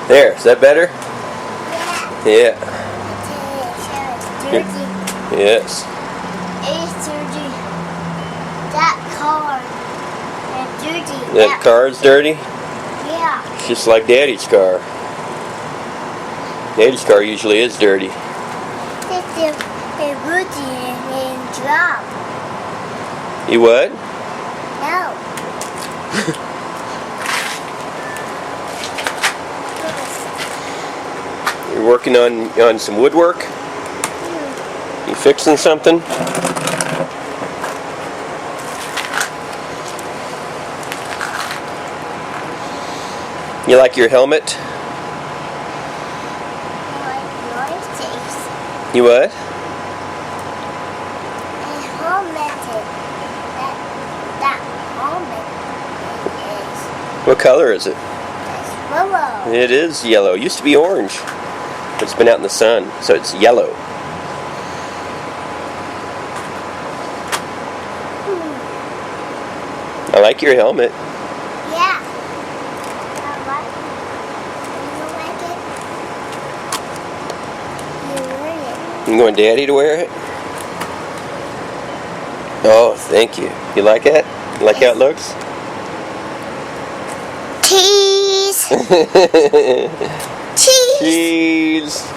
There, is that better? Yeah. Yeah. It's dirty. Yes. It's dirty. That car is dirty. That car's dirty? Yeah. It's just like Daddy's car. Daddy's car usually is dirty. It's dirty and drop. You what? No. You're working on some woodwork? You fixing something? You like your helmet? You what? That helmet is What color is it? yellow. It is yellow. It used to be orange, but it's been out in the sun, so it's yellow. I like your helmet. Yeah. You like it? You wear it. You want Daddy to wear it? Oh, thank you. You like it? You like how it looks? Cheese. Cheese. Cheese.